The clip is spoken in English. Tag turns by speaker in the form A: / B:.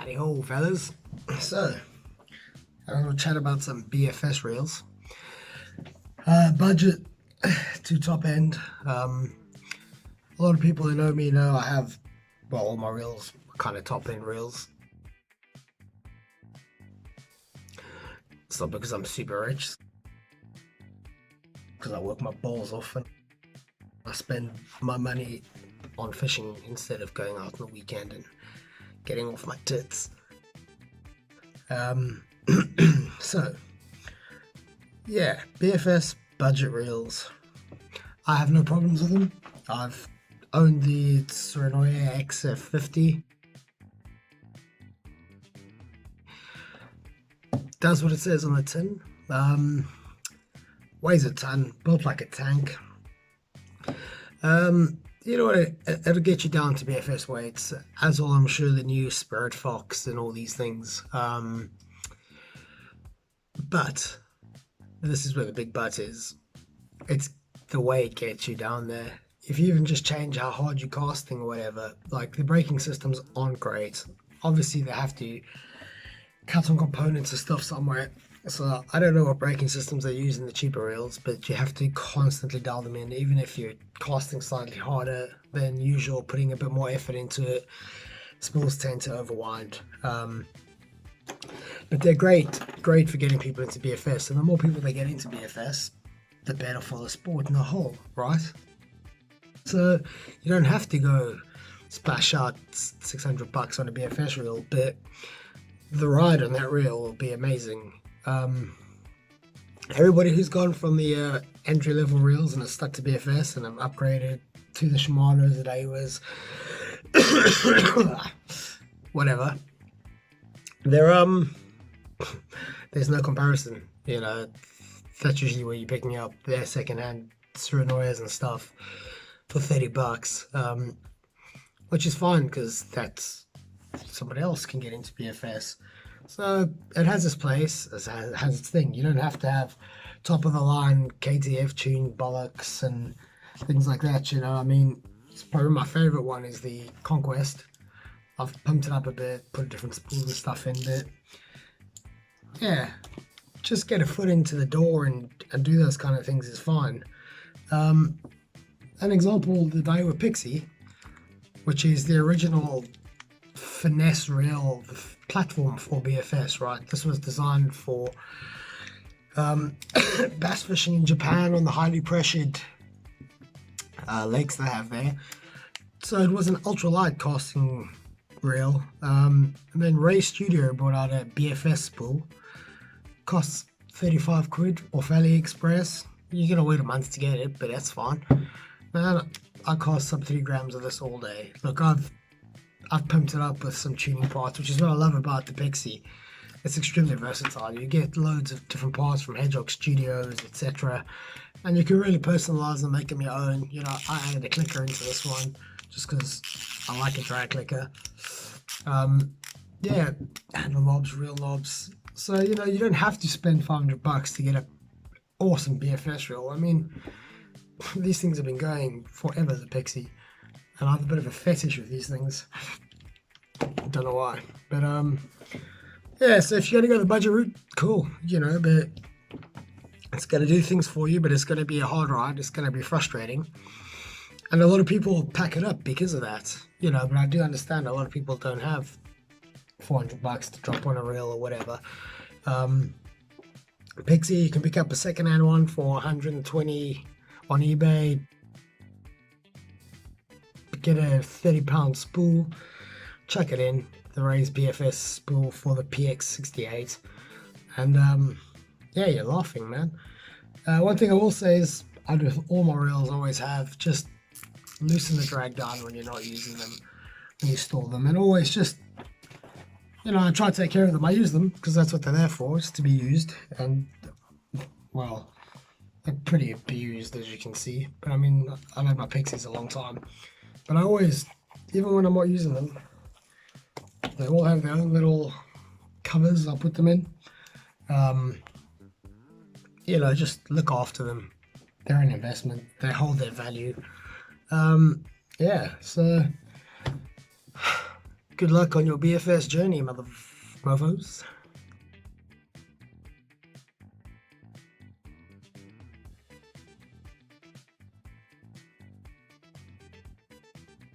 A: Howdy ho, fellas. So, I'm going to chat about some Bfs reels. Budget to top end. A lot of people who know me know I have, well, all my reels are kind of top end reels. It's not because I'm super rich, because I work my balls off and I spend my money on fishing instead of going out on the weekend and getting off my tits. So, yeah, Bfs Budget Reels. I have no problems with them. I've owned the Surinoya XF50. Does what it says on the tin. Weighs a ton, built like a tank. You know what? It'll get you down to Bfs weights, as will I'm sure the new Spirit Fox and all these things. But this is where the big but is. It's the way it gets you down there. If you even just change how hard you're casting or whatever, like the braking systems aren't great. Obviously, they have to cut on components and stuff somewhere. So I don't know what braking systems they use in the cheaper reels, but you have to constantly dial them in, even if you're casting slightly harder than usual, putting a bit more effort into it. Spools tend to overwind. But they're great for getting people into BFS, and the more people they get into BFS, the better for the sport in the whole, right? So you don't have to go splash out $600 on a BFS reel, but the ride on that reel will be amazing. Everybody who's gone from the entry level reels and has stuck to BFS and have upgraded to the Shimano's, the Daiwas, whatever, there's no comparison. You know, that's usually where you're picking up their secondhand Surinoyas and stuff for $30, which is fine because that's somebody else can get into BFS. So it has its place, it has its thing. You don't have to have top of the line KTF tuned bollocks and things like that, you know. I mean, it's probably my favorite one is the Conquest. I've pumped it up a bit, put a different spool and stuff in it. Yeah, just get a foot into the door and do those kind of things is fine. An example, the Daiwa Pixie, which is the original finesse reel platform for BFS, right? This was designed for bass fishing in Japan on the highly pressured lakes they have there. So it was an ultralight casting reel. And then Ray Studio brought out a BFS spool. Costs 35 quid off AliExpress. You're gonna wait a month to get it, but that's fine. Man, I cast sub 3 grams of this all day. Look, I've pumped it up with some tuning parts, which is what I love about the Pixie. It's extremely versatile. You get loads of different parts from Hedgehog Studios, etc. And you can really personalize them, make them your own. You know, I added a clicker into this one just because I like a drag clicker. Yeah, handle knobs, reel knobs. So, you know, you don't have to spend $500 to get an awesome BFS reel. I mean, these things have been going forever, the Pixie. And I have a bit of a fetish with these things. Don't know why. But, yeah, so if you're going to go the budget route, cool, you know, but it's going to do things for you, but it's going to be a hard ride. It's going to be frustrating. And a lot of people pack it up because of that, you know, but I do understand a lot of people don't have $400 to drop on a reel or whatever. Pixie, you can pick up a secondhand one for $120 on eBay. Get a £30 spool, chuck it in, the Ray's BFS spool for the PX68, and yeah, you're laughing, man. One thing I will say is, I do all my reels always have, just loosen the drag down when you're not using them, when you store them, and always just, you know, I try to take care of them. I use them because that's what they're there for, it's to be used, and, well, they're pretty abused as you can see, but I mean, I've had my Pixies a long time. But I always, even when I'm not using them, they all have their own little covers I'll put them in. You know, just look after them. They're an investment. They hold their value. Yeah, so Good luck on your BFS journey, mofos.